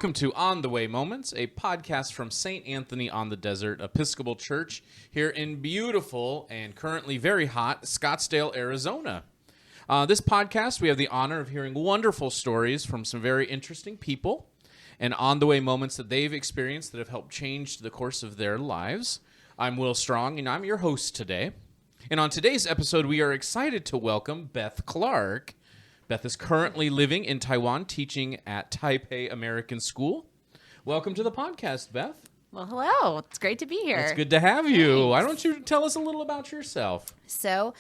welcome to On the Way Moments, a podcast from St. Anthony on the Desert Episcopal Church here in beautiful and currently very hot Scottsdale, Arizona. This podcast, we have the honor of hearing wonderful stories from some very interesting people and on-the-way moments that they've experienced that have helped change the course of their lives. I'm Will Strong, and I'm your host today. And on today's episode, we are excited to welcome Beth Clarke. Beth is currently living in Taiwan, teaching at Taipei American School. Welcome to the podcast, Beth. Well, hello. It's great to be here. It's good to have you. Thanks. Why don't you tell us a little about yourself? So,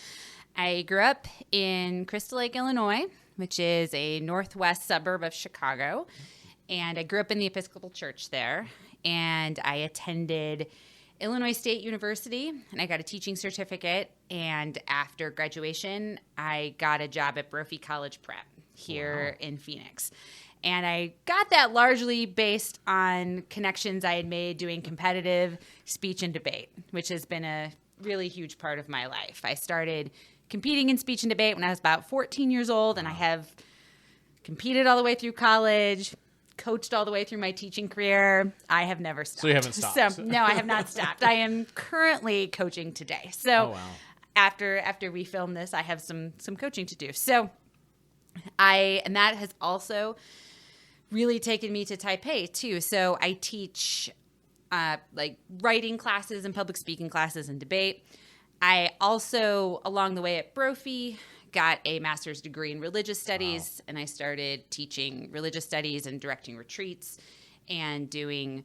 I grew up in Crystal Lake, Illinois, which is a northwest suburb of Chicago. And I grew up in the Episcopal Church there. And I attended Illinois State University, and I got a teaching certificate. And after graduation, I got a job at Brophy College Prep here in Phoenix. And I got that largely based on connections I had made doing competitive speech and debate, which has been a really huge part of my life. I started competing in speech and debate when I was about 14 years old, and I have competed all the way through college, coached all the way through my teaching career. I have never stopped. So you haven't stopped. So, no, I have not stopped. I am currently coaching today. So after we film this, I have some coaching to do. So and that has also really taken me to Taipei too. So I teach like writing classes and public speaking classes and debate. I also, along the way at Brophy, got a master's degree in religious studies, and I started teaching religious studies and directing retreats and doing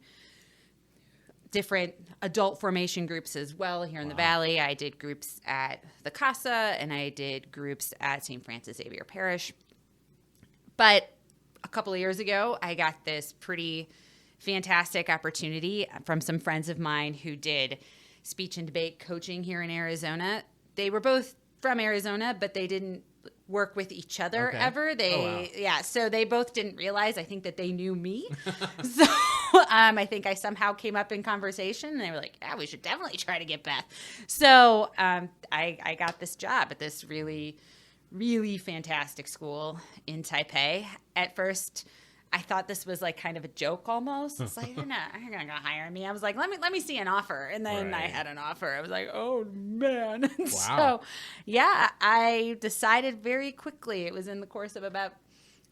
different adult formation groups as well here in the Valley. I did groups at the Casa, and I did groups at St. Francis Xavier Parish. But a couple of years ago, I got this pretty fantastic opportunity from some friends of mine who did speech and debate coaching here in Arizona. They were both from Arizona, but they didn't work with each other ever. So they both didn't realize, I think, that they knew me. So I think I somehow came up in conversation, and they were like, yeah, we should definitely try to get Beth. So I got this job at this really, really fantastic school in Taipei. At first, I thought this was like kind of a joke almost. It's like, you're not gonna hire me. I was like, let me see an offer. And then I had an offer. I was like, oh man. So yeah, I decided very quickly, it was in the course of about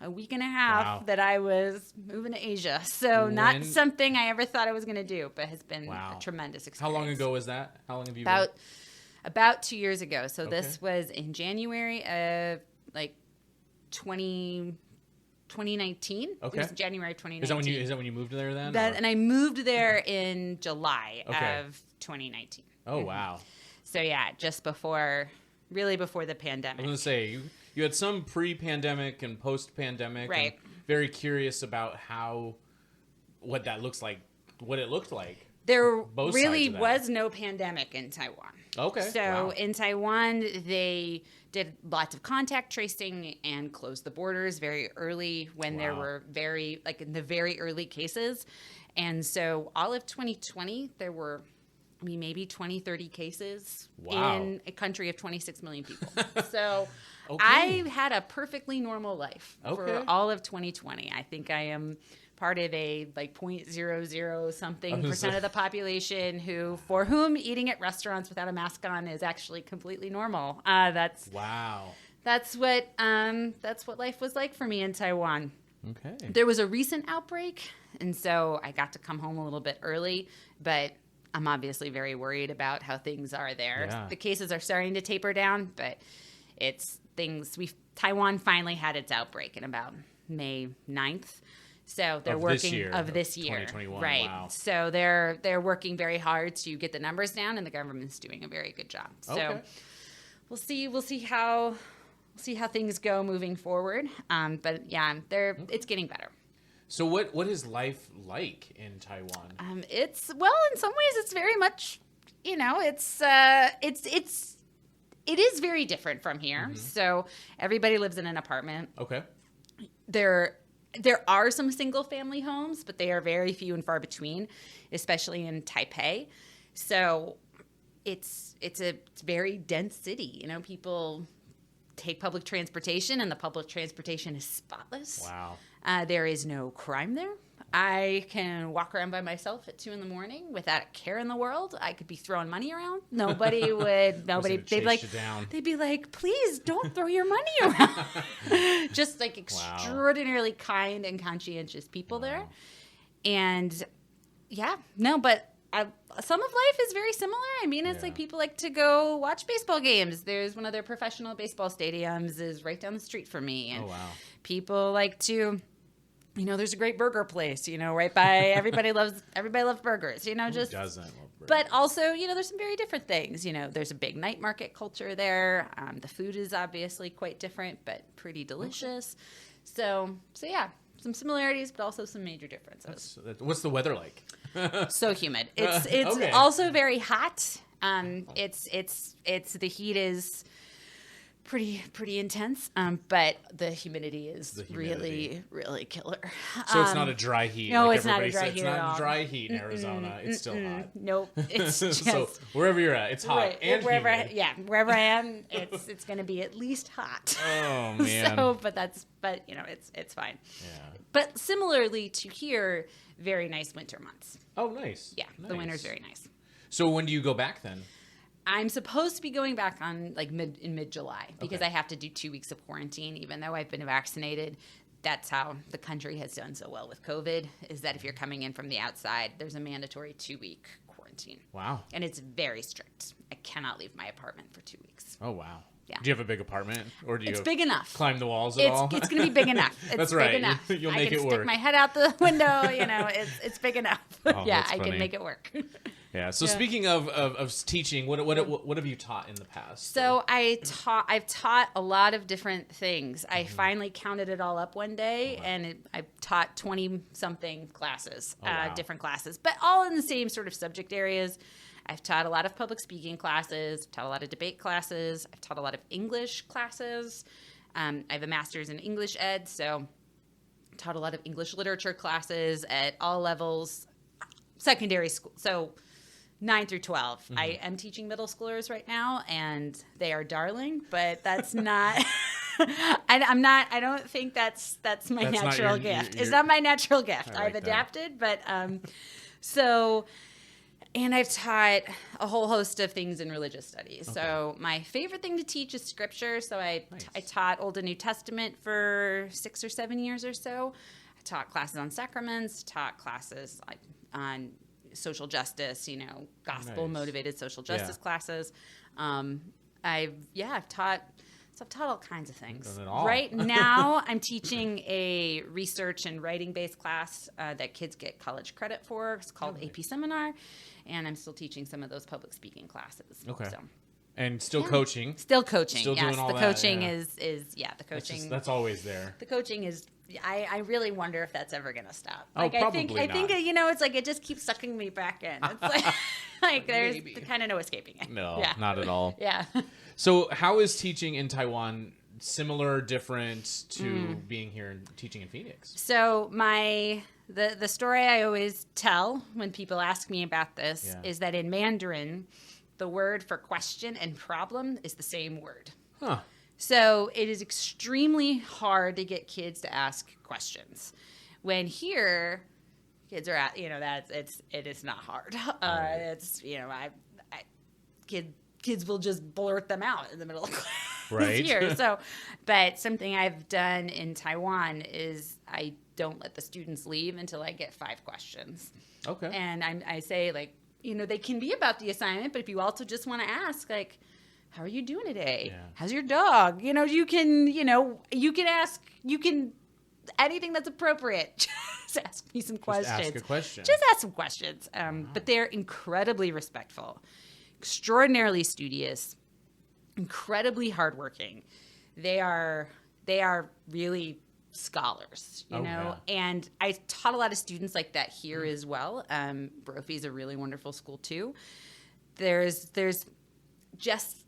a week and a half, that I was moving to Asia. So not something I ever thought I was gonna do, but has been a tremendous experience. How long ago was that? How long have you been? About 2 years ago. So this was in January of 2019. Okay. It was January 2019. Is that when you moved there then? And I moved there in July of 2019. Oh, wow. So yeah, just before the pandemic. I was going to say, you had some pre-pandemic and post-pandemic. Right. And very curious about what that looks like, what it looked like. There really was no pandemic in Taiwan. Okay. So in Taiwan, they did lots of contact tracing and closed the borders very early when there were in the very early cases. And so all of 2020, there were maybe 20, 30 cases in a country of 26 million people. So I had a perfectly normal life for all of 2020. I think I am part of a 0.00 something percent of the population for whom eating at restaurants without a mask on is actually completely normal. That's what life was like for me in Taiwan. Okay. There was a recent outbreak, and so I got to come home a little bit early, but I'm obviously very worried about how things are there. Yeah. The cases are starting to taper down, but Taiwan finally had its outbreak in about May 9th. So they're working this year, 2021, right? Wow. So they're working very hard to get the numbers down, and the government's doing a very good job. So we'll see how things go moving forward. But yeah, it's getting better. So what is life like in Taiwan? In some ways it's very much, it is very different from here. Mm-hmm. So everybody lives in an apartment. Okay. There are some single-family homes, but they are very few and far between, especially in Taipei. So it's a very dense city. People take public transportation, and the public transportation is spotless. Wow. There is no crime there. I can walk around by myself at 2 a.m. without a care in the world. I could be throwing money around. Nobody would. They'd be like, please don't throw your money around. Just like extraordinarily kind and conscientious people there. And but some of life is very similar. I mean, it's like people like to go watch baseball games. There's one of their professional baseball stadiums is right down the street from me. And people like to, there's a great burger place, right by everybody loves burgers, Who doesn't love burgers? But also, there's some very different things. There's a big night market culture there. The food is obviously quite different, but pretty delicious. So yeah, some similarities, but also some major differences. What's the weather like? So humid. It's also very hot. The heat is pretty intense, but the humidity is really, really killer. So it's not a dry heat. No, like it's not a dry said. heat It's at not all. a dry heat in Arizona. It's still hot. Nope. It's just so wherever you're at, it's hot right. and wherever humid. wherever I am, it's going to be at least hot. Oh man. It's fine. Yeah. But similarly to here, very nice winter months. Oh, nice. Yeah, nice. The winter's very nice. So when do you go back then? I'm supposed to be going back on mid-July because I have to do 2 weeks of quarantine, even though I've been vaccinated. That's how the country has done so well with COVID, is that if you're coming in from the outside, there's a mandatory 2-week quarantine. Wow. And it's very strict. I cannot leave my apartment for 2 weeks. Oh, wow. Yeah. Do you have a big apartment? Or do you It's big enough. Climb the walls at all? It's going to be big enough. It's That's big right. enough. You'll make it work. I can stick my head out the window. It's big enough. Oh, yeah, that's I funny. can make it work. Yeah. So speaking of teaching, what have you taught in the past? So I've taught a lot of different things. I finally counted it all up one day, and I've taught 20-something classes, different classes, but all in the same sort of subject areas. I've taught a lot of public speaking classes, I've taught a lot of debate classes, I've taught a lot of English classes. I have a master's in English ed, so I've taught a lot of English literature classes at all levels, secondary school, so 9 through 12. I am teaching middle schoolers right now, and they are darling, but that's not... I don't think that's my natural gift. It's not my natural gift. I've adapted, but and I've taught a whole host of things in religious studies. Okay. So my favorite thing to teach is scripture. So I taught Old and New Testament for 6 or 7 years or so. I taught classes on sacraments, taught classes on social justice, gospel-motivated social justice classes. I've taught all kinds of things. Right now, I'm teaching a research and writing-based class that kids get college credit for. It's called AP Seminar, and I'm still teaching some of those public speaking classes. Okay. So. And still coaching. Still coaching. Still doing all the that, coaching yeah. is the coaching. That's always there. The coaching is. I really wonder if that's ever gonna stop. Probably I think not. it's like it just keeps sucking me back in. It's like there's kind of no escaping it. No, not at all. Yeah. So how is teaching in Taiwan similar, different to being here and teaching in Phoenix? So the story I always tell when people ask me about this is that in Mandarin, the word for question and problem is the same word. Huh. So it is extremely hard to get kids to ask questions. When here, kids are it is not hard. It's kids will just blurt them out in the middle of class. Right. Here. So, but something I've done in Taiwan is I don't let the students leave until I get 5 questions. Okay. And I say they can be about the assignment, but if you also just want to ask how are you doing today? Yeah. How's your dog? You can ask anything that's appropriate. Just ask me some questions. Just ask a question. Just ask some questions. But they're incredibly respectful, extraordinarily studious, incredibly hardworking. They are really scholars, you know. Yeah. And I taught a lot of students like that here as well. Brophy's a really wonderful school too. There's just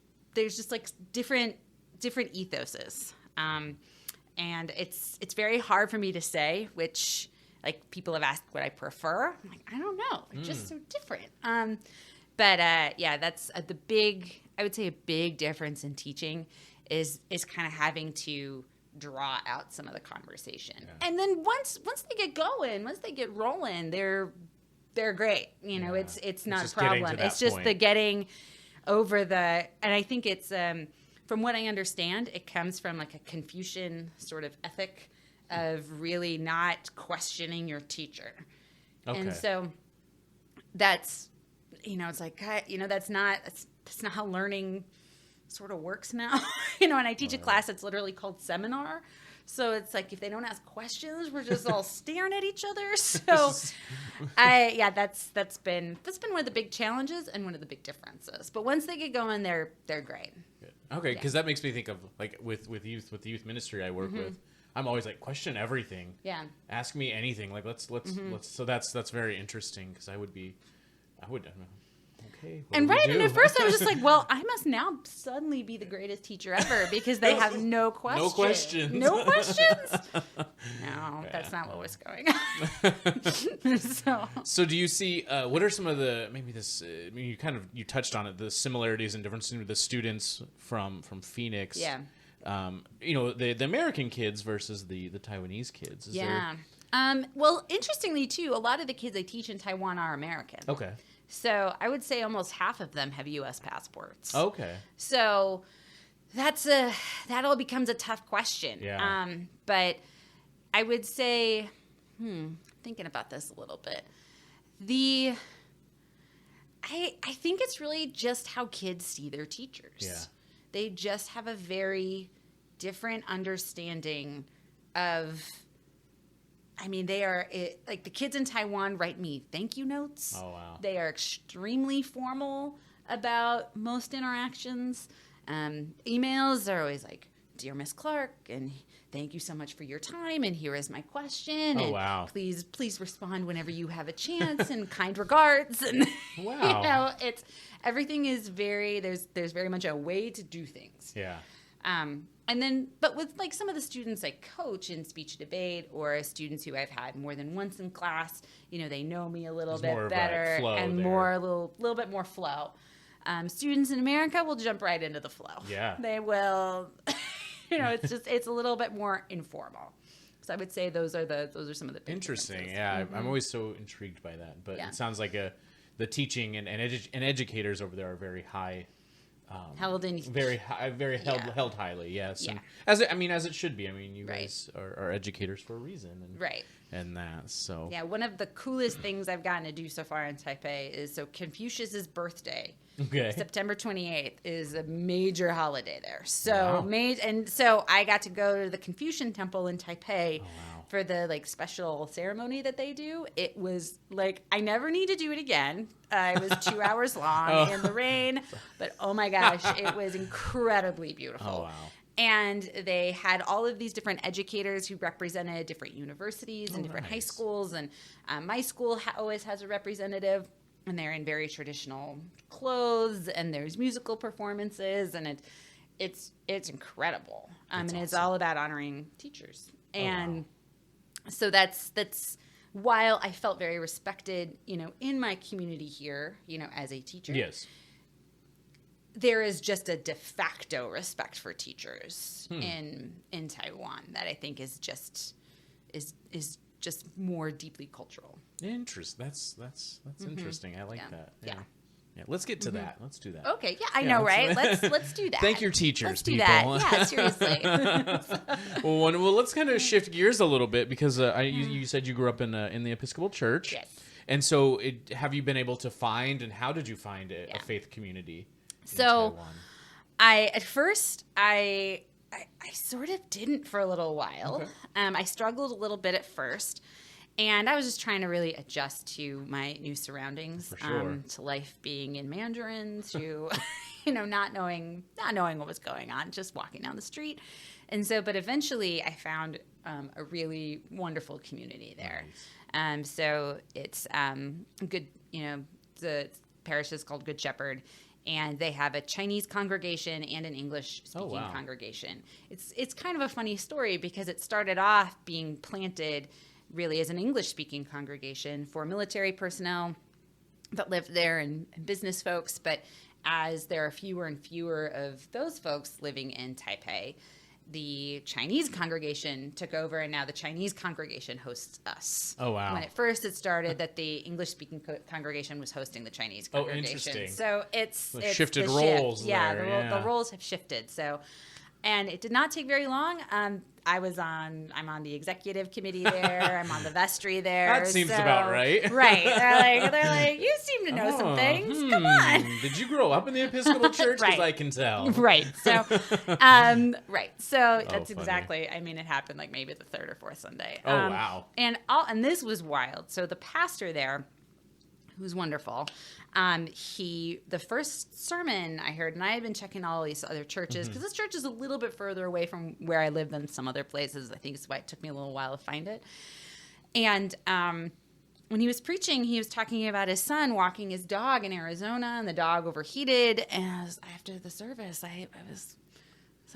different ethoses, and it's very hard for me to say which. People have asked what I prefer. I'm like, I don't know. They're just so different. That's I would say a big difference in teaching is kind of having to draw out some of the conversation. Yeah. And then once they get going, once they get rolling, they're great. You know, it's not a problem. It's just the getting over and I think it's from what I understand, it comes from like a Confucian sort of ethic of really not questioning your teacher. Okay. And so that's, you know, it's like, you know, that's not how learning sort of works now. You know, and I teach a class that's literally called seminar. So it's like, if they don't ask questions, we're just all staring at each other. So that's been one of the big challenges and one of the big differences. But once they get going, they're great. Good. Okay. Cause that makes me think of like with the youth ministry I work with, I'm always like, question everything. Yeah. Ask me anything. Like let's so that's very interesting. Cause I would, I don't know. Okay, and at first I was just like, well, I must now suddenly be the greatest teacher ever because they have no questions. No questions. No questions? No, that's not what was going on. So do you see, what are some of the, maybe this, I mean, you touched on it, the similarities and differences with the students from Phoenix. Yeah. You know, the American kids versus the Taiwanese kids. Is there... well, interestingly, too, a lot of the kids I teach in Taiwan are American. Okay. So I would say almost half of them have U.S. passports. Okay. So that all becomes a tough question. Yeah. But I would say, thinking about this a little bit, I think it's really just how kids see their teachers. Yeah. They just have a very different understanding of. I mean, they are like the kids in Taiwan write me thank you notes. Oh, wow. They are extremely formal about most interactions. Emails are always like, "Dear Miss Clarke, and thank you so much for your time. And here is my question. Oh, wow. Please respond whenever you have a chance. And kind regards." And wow. You know, everything is there's very much a way to do things. Yeah. And then, but with like some of the students I coach in speech debate or students who I've had more than once in class, you know, they know me a little bit better and a little bit more flow. Students in America will jump right into the flow. Yeah. They will, you know, it's a little bit more informal. So I would say those are some of the big interesting. Yeah. I'm always so intrigued by that, but it sounds like the teaching and educators over there are very high. Held in very high, held highly, yes. Yeah. And as it should be. I mean, you guys are educators for a reason, and that. So yeah, one of the coolest things I've gotten to do so far in Taipei is Confucius's birthday. Okay. September 28th is a major holiday there. So so I got to go to the Confucian Temple in Taipei. Oh, wow. For the like special ceremony that they do. It was like, I never need to do it again. It was 2 hours long in the rain, but oh my gosh, it was incredibly beautiful. Oh, wow. And they had all of these different educators who represented different universities and different high schools. And my school always has a representative, and they're in very traditional clothes, and there's musical performances, and it's incredible. And it's all about honoring teachers. And so that's while I felt very respected, you know, in my community here, you know, as a teacher. Yes. There is just a de facto respect for teachers in Taiwan that I think is just more deeply cultural. Interesting. That's interesting. I like that. Yeah. Yeah, let's get to that. Let's do that. Okay. Yeah, I know, right? Let's do that. Thank your teachers, let's do people. That. Yeah, seriously. Well, let's kind of shift gears a little bit because you said you grew up in the Episcopal Church. Yes. And so, have you been able to find, and how did you find a faith community in Taiwan? At first I sort of didn't for a little while. Okay. I struggled a little bit at first. And I was just trying to really adjust to my new surroundings, to life being in Mandarin, to, you know, not knowing what was going on, just walking down the street. And so, but eventually I found a really wonderful community there. Nice. So it's good, you know, the parish is called Good Shepherd, and they have a Chinese congregation and an English-speaking congregation. It's kind of a funny story because it started off being planted really as an English-speaking congregation for military personnel that lived there and business folks. But as there are fewer and fewer of those folks living in Taipei, the Chinese congregation took over, and now the Chinese congregation hosts us. Oh, wow. When at first it started that the English-speaking congregation was hosting the Chinese congregation. Oh, interesting. So it's shifted the roles shift. there. The roles have shifted. So, and it did not take very long. I'm on the executive committee there. I'm on the vestry there. That seems about right. Right. They're like, you seem to know some things. Come on. Did you grow up in the Episcopal Church? Because I can tell. Right. So, right. So that's funny. Exactly. I mean, it happened like maybe the third or fourth Sunday. Oh, wow. And this was wild. So the pastor there, who was wonderful, the first sermon I heard, and I had been checking all these other churches because this church is a little bit further away from where I live than some other places. I think it's why it took me a little while to find it. And when he was preaching, he was talking about his son walking his dog in Arizona, and the dog overheated. And after the service, I was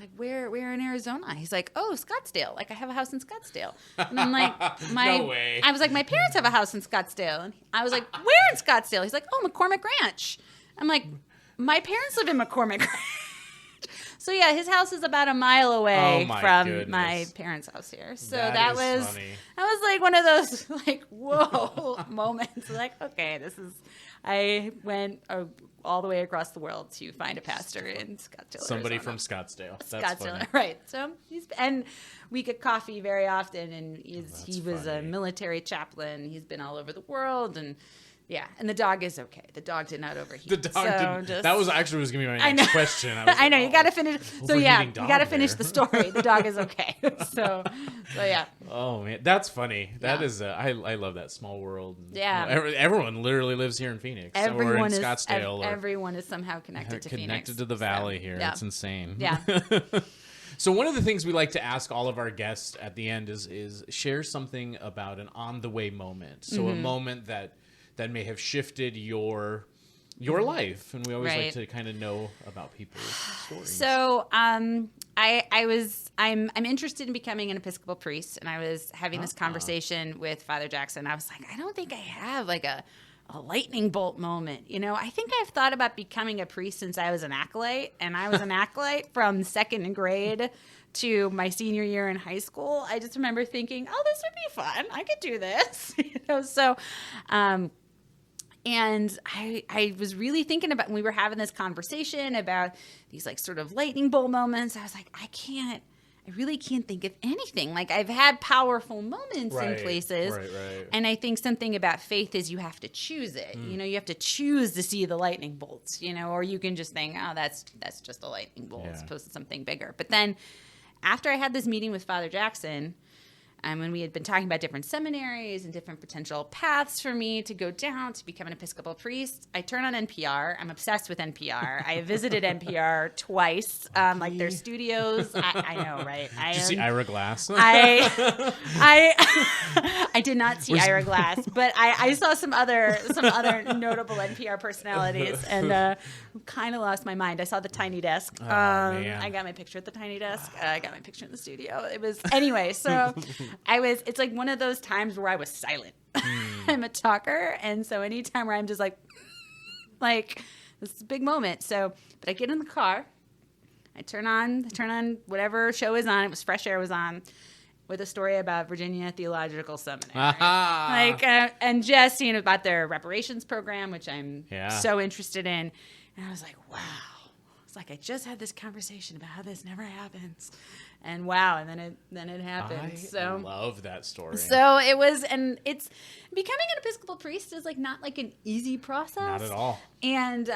like, where in Arizona? He's like, oh, Scottsdale. Like, I have a house in Scottsdale. And I'm like, no way. I was like, my parents have a house in Scottsdale. And I was like, where in Scottsdale? He's like, oh, McCormick Ranch. I'm like, my parents live in McCormick Ranch. So yeah, his house is about a mile away from my parents' house here. So that was funny. That was like one of those like whoa moments. Like, okay, I went all the way across the world to find a pastor in Scottsdale. Somebody Arizona. From Scottsdale. That's Scottsdale, funny. Right? So and we get coffee very often, and he was a military chaplain. He's been all over the world, and. Yeah, and the dog is okay. The dog did not overheat. The dog didn't. That was going to be my next question. I know. You got to finish. So yeah, you got to finish the story. The dog is okay. So yeah. Oh man, that's funny. That is. I love that small world. Yeah. Everyone literally lives here in Phoenix. Everyone or in Scottsdale. Everyone is somehow connected to Phoenix. Connected to the valley here. Yeah. It's insane. Yeah. So one of the things we like to ask all of our guests at the end is share something about an on the way moment. So a moment that may have shifted your life, and we always like to kind of know about people's stories. So I'm interested in becoming an Episcopal priest, and I was having this conversation with Father Jackson. I was like, I don't think I have like a lightning bolt moment. You know, I think I've thought about becoming a priest since I was an acolyte, and I was an acolyte from second grade to my senior year in high school. I just remember thinking, oh, this would be fun. I could do this. So and I was really thinking about, when we were having this conversation about these like sort of lightning bolt moments, I was like, I really can't think of anything. Like, I've had powerful moments in places. Right. And I think something about faith is you have to choose it. You know, you have to choose to see the lightning bolts, you know, or you can just think, oh, that's just a lightning bolt as opposed to something bigger. But then after I had this meeting with Father Jackson, when we had been talking about different seminaries and different potential paths for me to go down to become an Episcopal priest, I turn on NPR. I'm obsessed with NPR. I visited NPR twice, like their studios. I know, right? Did you see Ira Glass? I did not see Ira Glass, but I saw some other notable NPR personalities, and kind of lost my mind. I saw the Tiny Desk. Man. I got my picture at the Tiny Desk. I got my picture in the studio. It was anyway. So. It's like one of those times where I was silent. I'm a talker. And so anytime where I'm just like, this is a big moment. So, but I get in the car, I turn on whatever show is on. It was Fresh Air was on, with a story about Virginia Theological Seminary. And just, about their reparations program, which I'm so interested in. And I was like, wow. It's like I just had this conversation about how this never happens. And wow, and then it happened. I love that story. So it was, and it's becoming an Episcopal priest is like not like an easy process. Not at all. And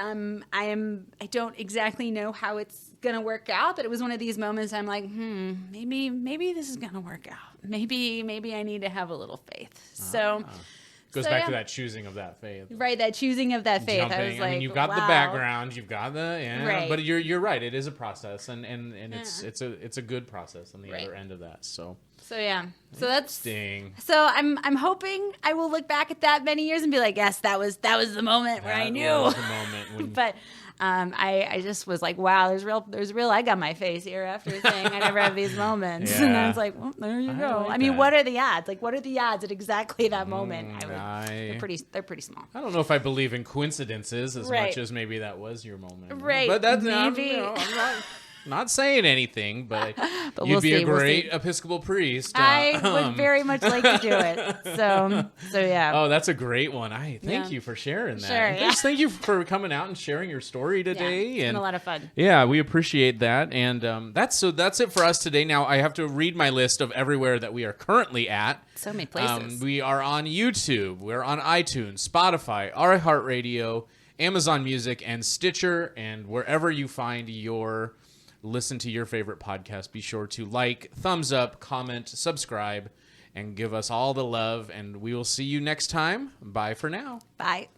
I don't exactly know how it's gonna work out, but it was one of these moments I'm like, maybe this is gonna work out. Maybe I need to have a little faith. So. Goes back to that choosing of that faith. Right, that choosing of that faith. Jumping. I was like, you've got the background, you've got the right. But you're right. It is a process, and it's a good process on the other end of that. So yeah. So that's interesting. So I'm hoping I will look back at that many years and be like, yes, that was the moment where I knew. That was the moment when. But I just was like, wow, there's real egg on my face here after saying I never have these moments. And I was like, well, there you go. Like I mean, what are the odds? Like, what are the odds at exactly that moment? They're pretty small. I don't know if I believe in coincidences as much as maybe that was your moment. Right. But that's maybe. I'm not Not saying anything, but, But you'd we'll be a see, we'll great see. Episcopal priest. I would very much like to do it. So yeah. Oh, that's a great one. Thank Yeah. you for sharing that. Sure, And yeah. thank you for coming out and sharing your story today. It's been a lot of fun. Yeah, we appreciate that. And that's it for us today. Now I have to read my list of everywhere that we are currently at. So many places. We are on YouTube. We're on iTunes, Spotify, iHeartRadio, Amazon Music, and Stitcher. And wherever you find listen to your favorite podcast, be sure to like, thumbs up, comment, subscribe, and give us all the love. And we will see you next time. Bye for now. Bye.